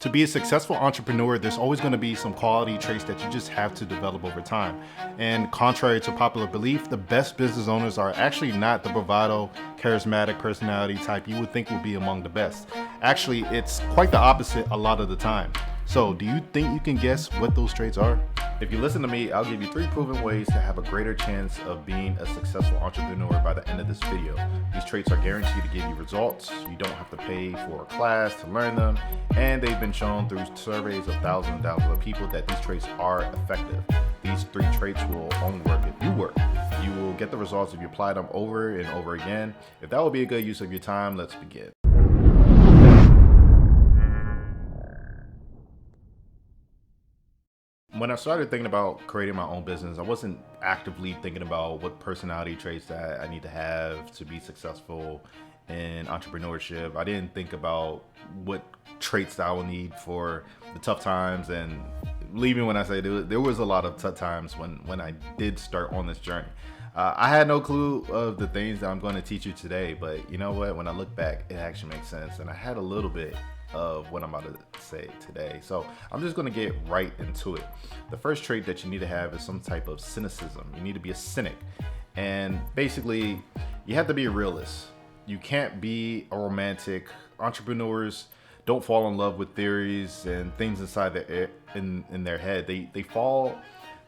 To be a successful entrepreneur, there's always going to be some quality traits that you just have to develop over time. And contrary to popular belief, the best business owners are actually not the bravado, charismatic personality type you would think would be among the best. Actually, it's quite the opposite a lot of the time. So, do you think you can guess what those traits are? If you listen to me, I'll give you 3 proven ways to have a greater chance of being a successful entrepreneur by the end of this video. These traits are guaranteed to give you results. You don't have to pay for a class to learn them, and they've been shown through surveys of thousands and thousands of people that these traits are effective. These 3 traits will only work if you work. You will get the results if you apply them over and over again. If that will be a good use of your time, let's begin. When I started thinking about creating my own business, I wasn't actively thinking about what personality traits that I need to have to be successful in entrepreneurship. I didn't think about what traits that I will need for the tough times. And leaving when I say there was a lot of tough times when I did start on this journey. I had no clue of the things that I'm going to teach you today, but you know what? When I look back, it actually makes sense. And I had a little bit of what I'm about to say today. So I'm just going to get right into it. The first trait that you need to have is some type of cynicism. You need to be a cynic. And basically, you have to be a realist. You can't be a romantic. Entrepreneurs don't fall in love with theories and things inside in their head. They fall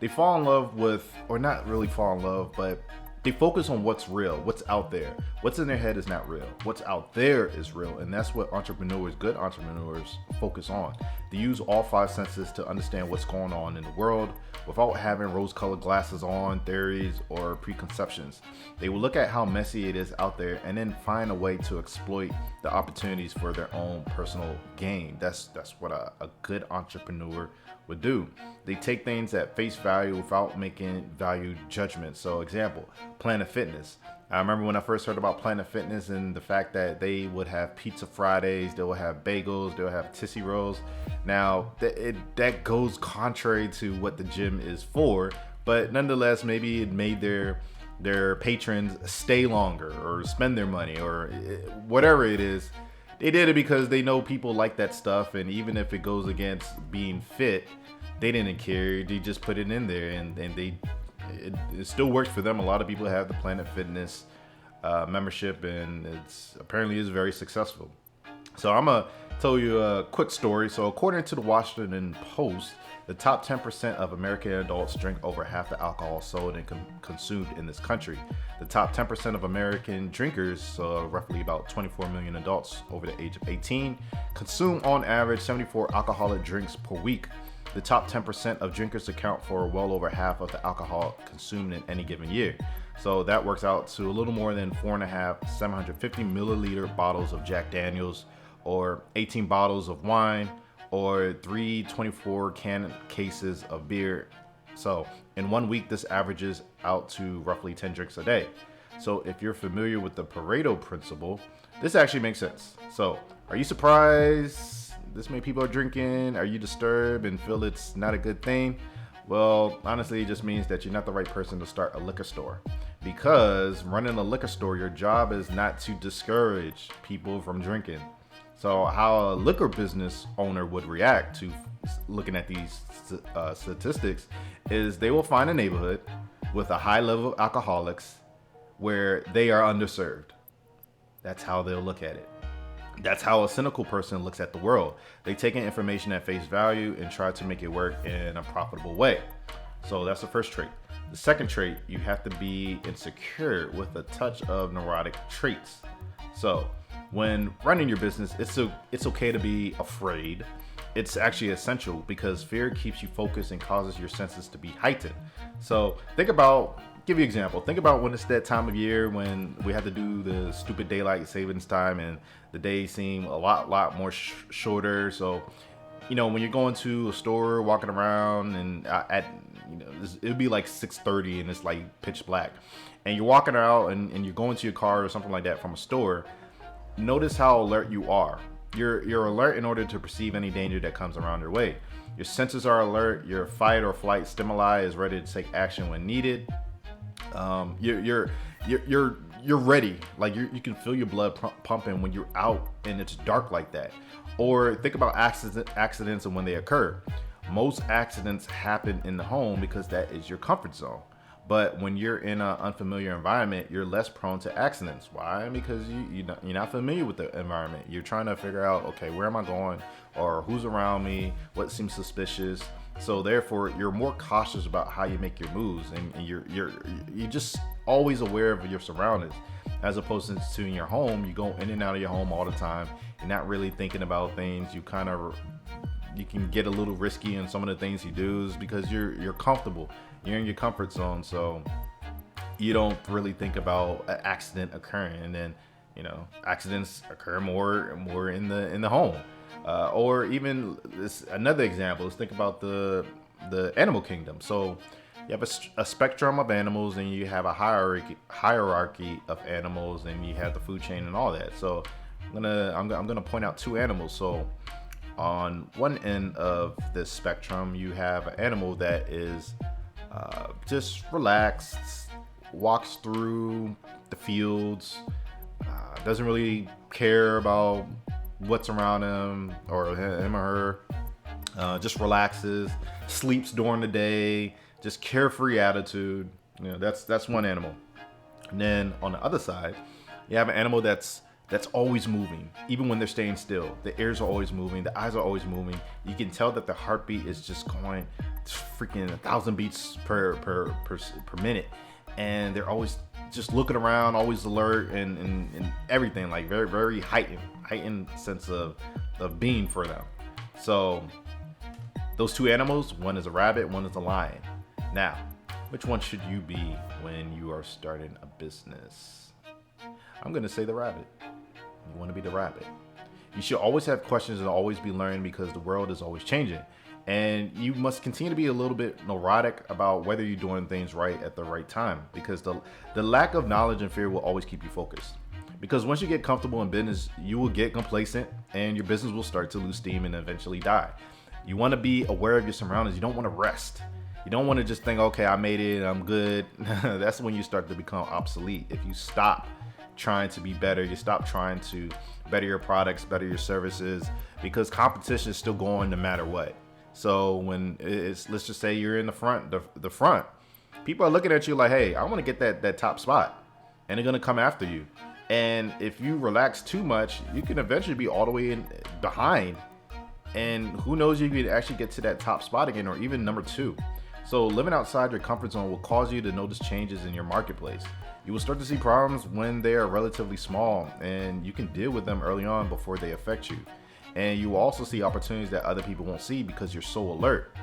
in love with, or not really fall in love, but they focus on what's real, what's out there. What's in their head is not real. What's out there is real. And that's what good entrepreneurs focus on. They use all 5 senses to understand what's going on in the world without having rose-colored glasses on, theories, or preconceptions. They will look at how messy it is out there and then find a way to exploit the opportunities for their own personal gain. That's what a good entrepreneur would do. They take things at face value without making value judgments. So example, Planet Fitness. I remember when I first heard about Planet Fitness and the fact that they would have pizza Fridays, they would have bagels, they would have Tootsie Rolls. Now that goes contrary to what the gym is for, but nonetheless, maybe it made their patrons stay longer or spend their money or whatever it is. They did it because they know people like that stuff, and even if it goes against being fit, they didn't care. They just put it in there, and it still works for them. A lot of people have the Planet Fitness membership, and it's apparently is very successful. So I'm gonna tell you a quick story. So according to the Washington Post, the top 10% of American adults drink over half the alcohol sold and consumed in this country. The top 10% of American drinkers, so roughly about 24 million adults over the age of 18, consume on average 74 alcoholic drinks per week. The top 10% of drinkers account for well over half of the alcohol consumed in any given year. So that works out to a little more than 750 milliliter bottles of Jack Daniels, or 18 bottles of wine, or 324 can cases of beer. So in 1 week, this averages out to roughly 10 drinks a day. So if you're familiar with the Pareto principle, this actually makes sense. So are you surprised this many people are drinking? Are you disturbed and feel it's not a good thing? Well, honestly, it just means that you're not the right person to start a liquor store. Because running a liquor store, your job is not to discourage people from drinking. So how a liquor business owner would react to looking at these statistics is they will find a neighborhood with a high level of alcoholics where they are underserved. That's how they'll look at it. That's how a cynical person looks at the world. They take in information at face value and try to make it work in a profitable way. So that's the first trait. The second trait, you have to be insecure with a touch of neurotic traits. So when running your business, it's okay to be afraid. It's actually essential because fear keeps you focused and causes your senses to be heightened. So give you an example. Think about when it's that time of year when we have to do the stupid daylight savings time and the days seem a lot more shorter. So, when you're going to a store, walking around, and it'll be like 6:30 and it's like pitch black, and you're walking out and you're going to your car or something like that from a store. Notice how alert you are. You're alert in order to perceive any danger that comes around your way. Your senses are alert. Your fight or flight stimuli is ready to take action when needed. You're you're ready. Like you can feel your blood pumping when you're out and it's dark like that. Or think about accidents and when they occur. Most accidents happen in the home because that is your comfort zone. But when you're in an unfamiliar environment, you're less prone to accidents. Why? Because you're not familiar with the environment. You're trying to figure out, okay, where am I going, or who's around me, what seems suspicious. So therefore, you're more cautious about how you make your moves, and you're just always aware of your surroundings. As opposed to in your home, you go in and out of your home all the time. You're not really thinking about things. You can get a little risky in some of the things you do is because you're comfortable. You're in your comfort zone, so you don't really think about an accident occurring. And then, accidents occur more in the home. Or even another example. Let's think about the animal kingdom. So you have a spectrum of animals, and you have a hierarchy of animals, and you have the food chain and all that. So I'm gonna point out two animals. So on one end of this spectrum, you have an animal that is just relaxed, walks through the fields, doesn't really care about what's around him or her, just relaxes, sleeps during the day, just carefree attitude. That's one animal. And then on the other side, you have an animal that's always moving, even when they're staying still. The ears are always moving, the eyes are always moving. You can tell that the heartbeat is just going freaking 1,000 beats per minute, and they're always just looking around, always alert, and everything, like very, very heightened sense of being for them. So those two animals, one is a rabbit, one is a lion. Now, which one should you be when you are starting a business? I'm gonna say the rabbit. You want to be the rabbit. You should always have questions and always be learning, because the world is always changing. And you must continue to be a little bit neurotic about whether you're doing things right at the right time, because the lack of knowledge and fear will always keep you focused. Because once you get comfortable in business, you will get complacent and your business will start to lose steam and eventually die. You want to be aware of your surroundings. You don't want to rest. You don't want to just think, okay, I made it, I'm good. That's when you start to become obsolete. If you stop trying to be better, you stop trying to better your products, better your services, because competition is still going no matter what. So when let's just say you're in the front, people are looking at you like, hey, I want to get that top spot, and they're going to come after you. And if you relax too much, you can eventually be all the way in behind, and who knows, you could actually get to that top spot again, or even number 2. So living outside your comfort zone will cause you to notice changes in your marketplace. You will start to see problems when they are relatively small, and you can deal with them early on before they affect you. And you will also see opportunities that other people won't see because you're so alert.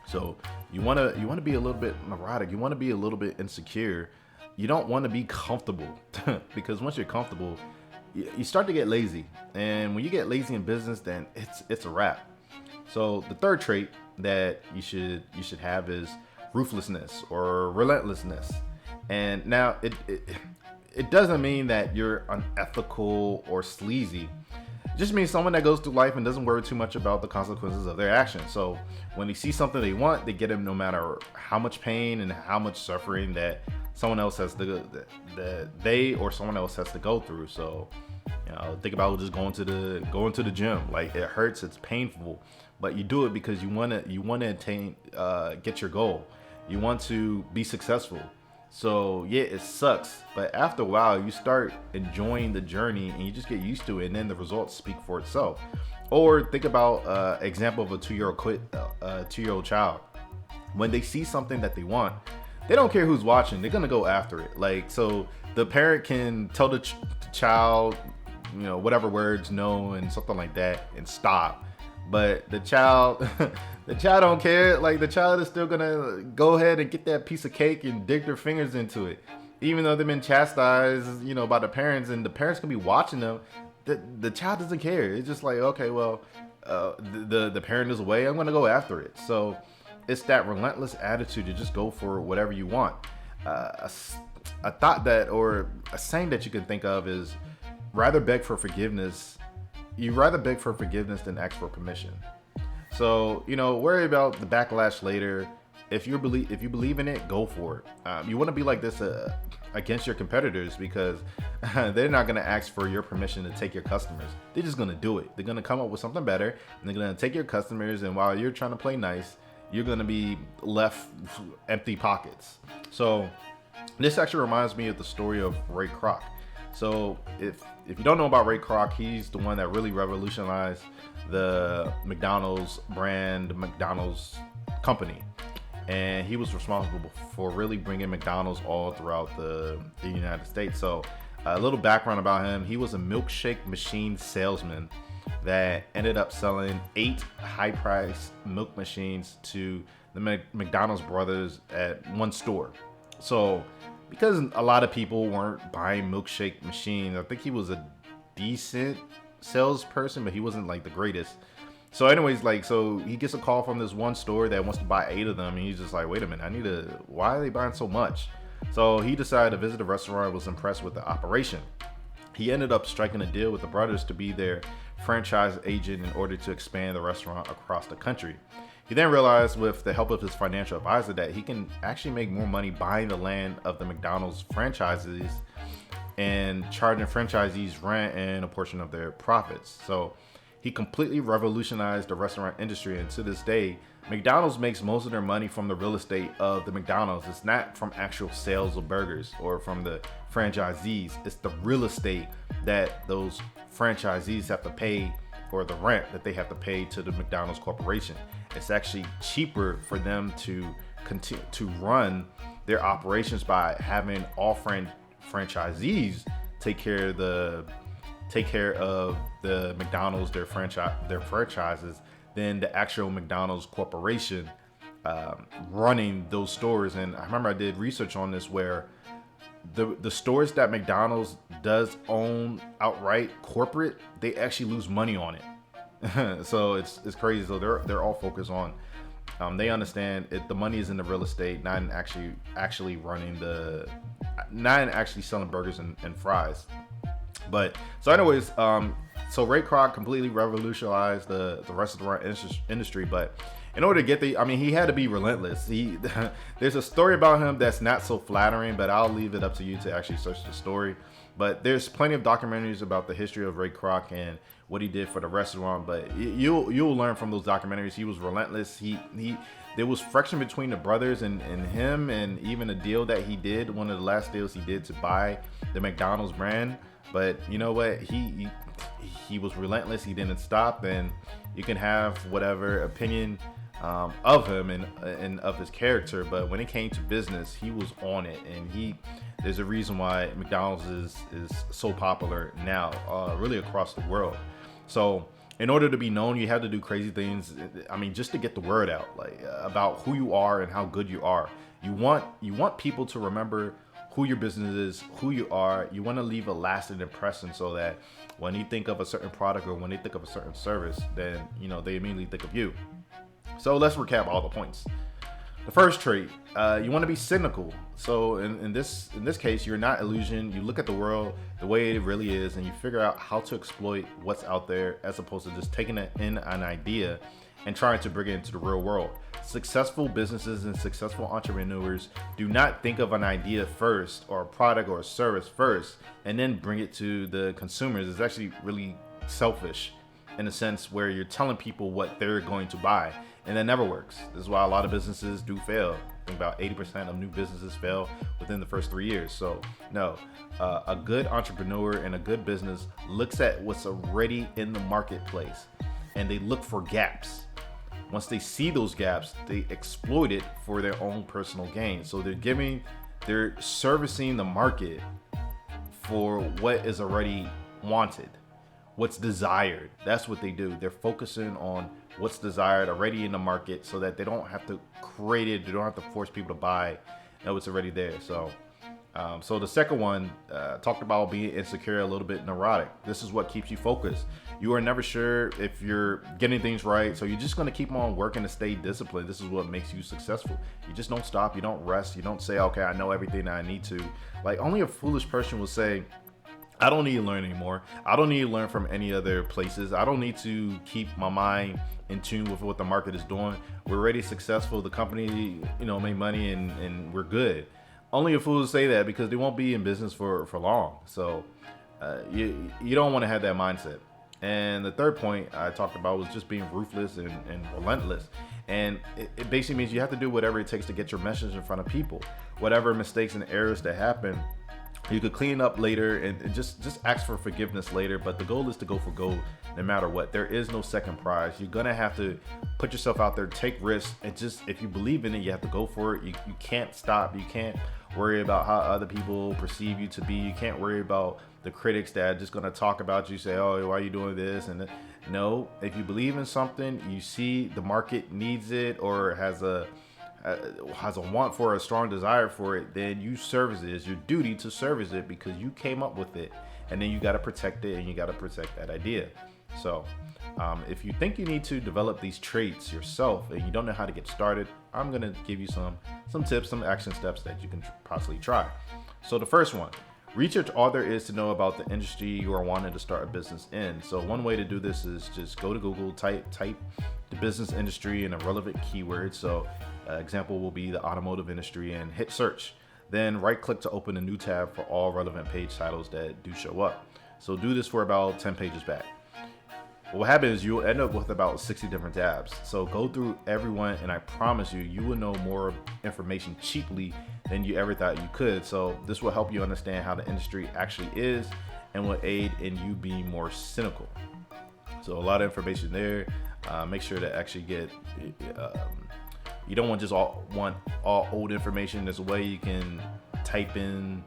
So you want to be a little bit neurotic. You want to be a little bit insecure. You don't want to be comfortable because once you're comfortable, you start to get lazy. And when you get lazy in business, then it's a wrap. So the third trait that you should have is ruthlessness or relentlessness. And now it doesn't mean that you're unethical or sleazy. It just means someone that goes through life and doesn't worry too much about the consequences of their actions. So when they see something they want, they get it no matter how much pain and how much suffering that someone else has that they or someone else has to go through. So think about just going to the gym. Like, it hurts, it's painful, but you do it because you want to attain get your goal. You want to be successful. So yeah, it sucks, but after a while you start enjoying the journey and you just get used to it, and then the results speak for itself. Or think about example of a 2-year-old child. When they see something that they want, they don't care who's watching, they're gonna go after it. Like, so the parent can tell the child, whatever words, no, and something like that, and stop. But the child don't care. Like, the child is still gonna go ahead and get that piece of cake and dig their fingers into it, even though they've been chastised, by the parents, and the parents can be watching them. The child doesn't care. It's just like, okay, well, the parent is away, I'm gonna go after it. So it's that relentless attitude to just go for whatever you want. A thought that, or a saying that you can think of is, rather beg for forgiveness. You rather beg for forgiveness than ask for permission. So, worry about the backlash later. if you believe in it, go for it. You want to be like this against your competitors, because they're not going to ask for your permission to take your customers. They're just going to do it. They're going to come up with something better, and they're going to take your customers, and while you're trying to play nice, you're going to be left empty pockets. So this actually reminds me of the story of Ray Kroc. So if you don't know about Ray Kroc, he's the one that really revolutionized the McDonald's brand, McDonald's company. And he was responsible for really bringing McDonald's all throughout the United States. So a little background about him: he was a milkshake machine salesman that ended up selling 8 high-priced milk machines to the McDonald's brothers at one store. So because a lot of people weren't buying milkshake machines, I think he was a decent salesperson, but he wasn't like the greatest. So anyways, so he gets a call from this one store that wants to buy 8 of them, and he's just like, wait a minute, why are they buying so much? So he decided to visit the restaurant and was impressed with the operation. He ended up striking a deal with the brothers to be their franchise agent in order to expand the restaurant across the country. He then realized, with the help of his financial advisor, that he can actually make more money buying the land of the McDonald's franchises and charging franchisees rent and a portion of their profits. So he completely revolutionized the restaurant industry, and to this day, McDonald's makes most of their money from the real estate of the McDonald's. It's not from actual sales of burgers or from the franchisees. It's the real estate that those franchisees have to pay, or the rent that they have to pay to the McDonald's corporation. It's actually cheaper for them to continue to run their operations by having all franchisees take care of the McDonald's, their franchises, than the actual McDonald's corporation running those stores. And I remember I did research on this, where the stores that McDonald's does own outright corporate, they actually lose money on it. So it's crazy. So they're all focused on, they understand the money is in the real estate, not in actually running not in actually selling burgers and fries. But so anyways, so Ray Kroc completely revolutionized the restaurant industry. But in order to get he had to be relentless. There's a story about him that's not so flattering, but I'll leave it up to you to actually search the story. But there's plenty of documentaries about the history of Ray Kroc and what he did for the restaurant. But you'll learn from those documentaries. He was relentless. There was friction between the brothers and him, and even a deal that he did, one of the last deals he did, to buy the McDonald's brand. But you know what? He was relentless. He didn't stop. And you can have whatever opinion of him and of his character, but when it came to business, he was on it. And there's a reason why McDonald's is so popular now, really across the world. So in order to be known, you have to do crazy things. Just to get the word out, about who you are and how good you are. You want people to remember who your business is, who you are. You want to leave a lasting impression, so that when you think of a certain product or when they think of a certain service, then they immediately think of you. So let's recap all the points. The first trait, you want to be cynical. So in this case, you're not illusion. You look at the world the way it really is, and you figure out how to exploit what's out there, as opposed to just taking in an idea and trying to bring it into the real world. Successful businesses and successful entrepreneurs do not think of an idea first, or a product or a service first, and then bring it to the consumers. It's actually really selfish, in a sense where you're telling people what they're going to buy, and that never works. This is why a lot of businesses do fail. I think about 80% of new businesses fail within the first 3 years. So no, a good entrepreneur and a good business looks at what's already in the marketplace, and they look for gaps. Once they see those gaps, they exploit it for their own personal gain. So they're servicing the market for what is already wanted, what's desired. That's what they do. They're focusing on what's desired already in the market, so that they don't have to create it. They don't have to force people to buy what's already there. So the second one talked about being insecure, a little bit neurotic. This is what keeps you focused. You are never sure if you're getting things right, so you're just going to keep on working to stay disciplined. This is what makes you successful. You just don't stop. You don't rest. You don't say, okay, I know everything that I need to. Only a foolish person will say, I don't need to learn anymore. I don't need to learn from any other places. I don't need to keep my mind in tune with what the market is doing. We're already successful. The company, made money and we're good. Only a fool say that because they won't be in business for long. So you don't want to have that mindset. And the third point I talked about was just being ruthless and relentless. And it basically means you have to do whatever it takes to get your message in front of people. Whatever mistakes and errors that happen, you could clean up later and just ask for forgiveness later. But the goal is to go for gold no matter what. There is no second prize. You're going to have to put yourself out there, take risks, and just, if you believe in it, you have to go for it. You can't stop. You can't worry about how other people perceive you to be. You can't worry about the critics that are just going to talk about you, say, oh, why are you doing this? And no, if you believe in something, you see the market needs it or has a want for, a strong desire for it, then you service it. It's your duty to service it because you came up with it, and then you got to protect it, and you got to protect that idea. So if you think you need to develop these traits yourself and you don't know how to get started, I'm going to give you some tips, some action steps that you can possibly try. So the first one, research all there is to know about the industry you are wanting to start a business in. So one way to do this is just go to Google, type the business industry and a relevant keyword. So example will be the automotive industry, and hit search. Then right click to open a new tab for all relevant page titles that do show up. So do this for about 10 pages back. What happens is you'll end up with about 60 different tabs. So go through everyone, and I promise you will know more information cheaply than you ever thought you could. So this will help you understand how the industry actually is and will aid in you being more cynical. So a lot of information there. Make sure to actually get, you don't want just all old information. There's a way you can type in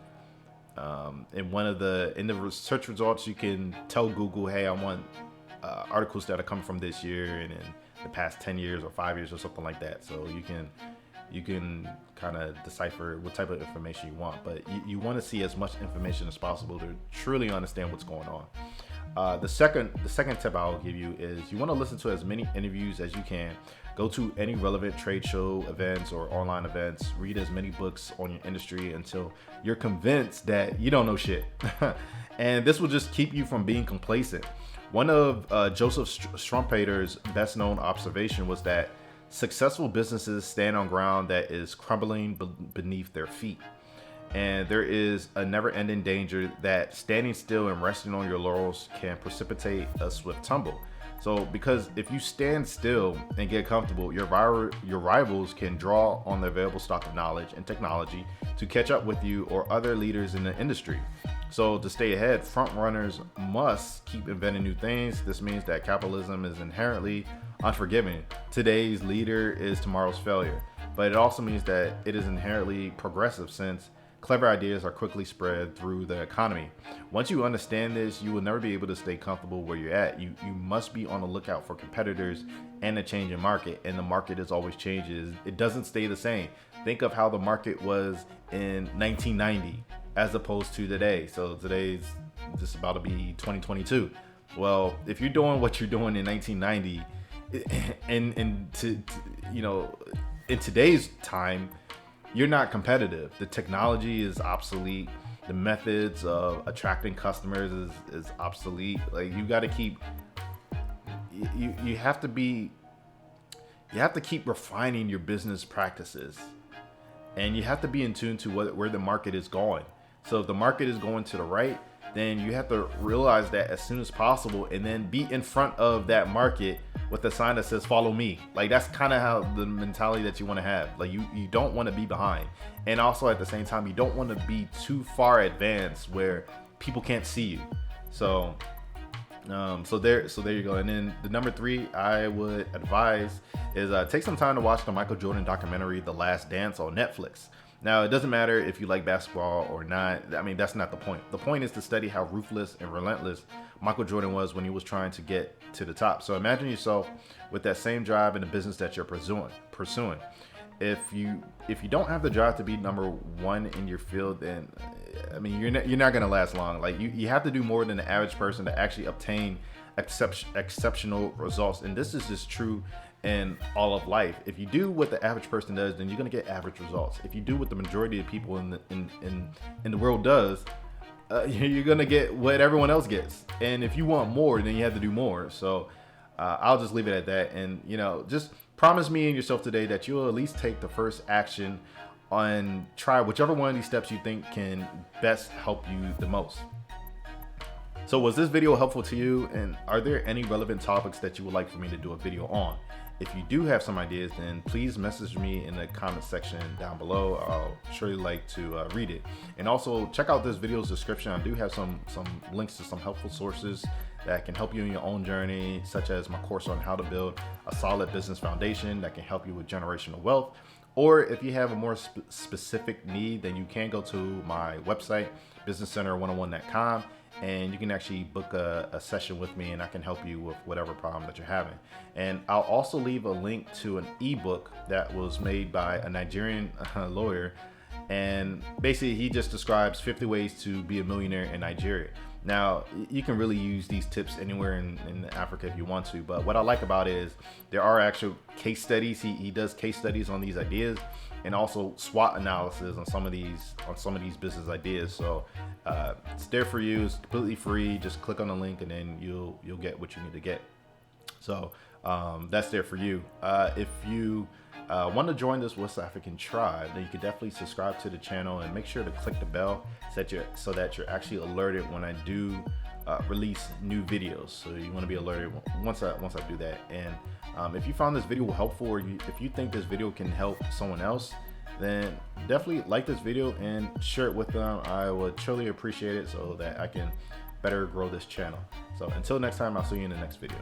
in the search results, you can tell Google, hey, I want articles that are coming from this year and in the past 10 years or 5 years or something like that. So you can kind of decipher what type of information you want, but you want to see as much information as possible to truly understand what's going on. The second tip I'll give you is you want to listen to as many interviews as you can. Go to any relevant trade show events or online events. Read as many books on your industry until you're convinced that you don't know shit. And this will just keep you from being complacent. One of Joseph Schumpeter's best known observation was that successful businesses stand on ground that is crumbling beneath their feet. And there is a never-ending danger that standing still and resting on your laurels can precipitate a swift tumble. So, because if you stand still and get comfortable, your rivals can draw on the available stock of knowledge and technology to catch up with you or other leaders in the industry. So, to stay ahead, front runners must keep inventing new things. This means that capitalism is inherently unforgiving. Today's leader is tomorrow's failure. But it also means that it is inherently progressive, since clever ideas are quickly spread through the economy. Once you understand this, you will never be able to stay comfortable where you're at. You must be on the lookout for competitors and a changing market, and the market is always changes. It doesn't stay the same. Think of how the market was in 1990 as opposed to today. So today's just about to be 2022. Well, if you're doing what you're doing in 1990, in today's time, you're not competitive. The technology is obsolete. The methods of attracting customers is obsolete. Like, you got to keep, you have to keep refining your business practices, and you have to be in tune to where the market is going. So if the market is going to the right, then you have to realize that as soon as possible, and then be in front of that market with a sign that says follow me. Like, that's kind of how the mentality that you want to have. Like, you don't want to be behind, and also at the same time, you don't want to be too far advanced where people can't see you. So there you go. And then the number 3 I would advise is take some time to watch the Michael Jordan documentary The Last Dance on Netflix. Now, it doesn't matter if you like basketball or not. I mean, that's not the point. The point is to study how ruthless and relentless Michael Jordan was when he was trying to get to the top. So imagine yourself with that same drive in the business that you're pursuing. If you don't have the drive to be number 1 in your field, then I mean, you're not going to last long. Like, you have to do more than the average person to actually obtain exceptional results. And this is just true in all of life. If you do what the average person does, then you're going to get average results. If you do what the majority of people in the world does, you're gonna get what everyone else gets. And if you want more, then you have to do more. So I'll just leave it at that. And just promise me and yourself today that you'll at least take the first action on try whichever one of these steps you think can best help you the most. So was this video helpful to you, and are there any relevant topics that you would like for me to do a video on? If you do have some ideas, then please message me in the comment section down below. I'll surely like to read it. And also check out this video's description. I do have some links to some helpful sources that can help you in your own journey, such as my course on how to build a solid business foundation that can help you with generational wealth. Or if you have a more specific need, then you can go to my website, businesscenter101.com, and you can actually book a session with me, and I can help you with whatever problem that you're having. And I'll also leave a link to an ebook that was made by a Nigerian lawyer, and basically he just describes 50 ways to be a millionaire in Nigeria. Now, you can really use these tips anywhere in Africa if you want to, but what I like about it is there are actual case studies. He does case studies on these ideas, and also SWOT analysis on some of these business ideas. So it's there for you. It's completely free. Just click on the link, and then you'll get what you need to get. So that's there for you. If you want to join this West African tribe, then you can definitely subscribe to the channel and make sure to click the bell so that you're actually alerted when I do release new videos. So you want to be alerted once I do that. And if you found this video helpful, or if you think this video can help someone else, then definitely like this video and share it with them. I would truly appreciate it so that I can better grow this channel. So until next time, I'll see you in the next video.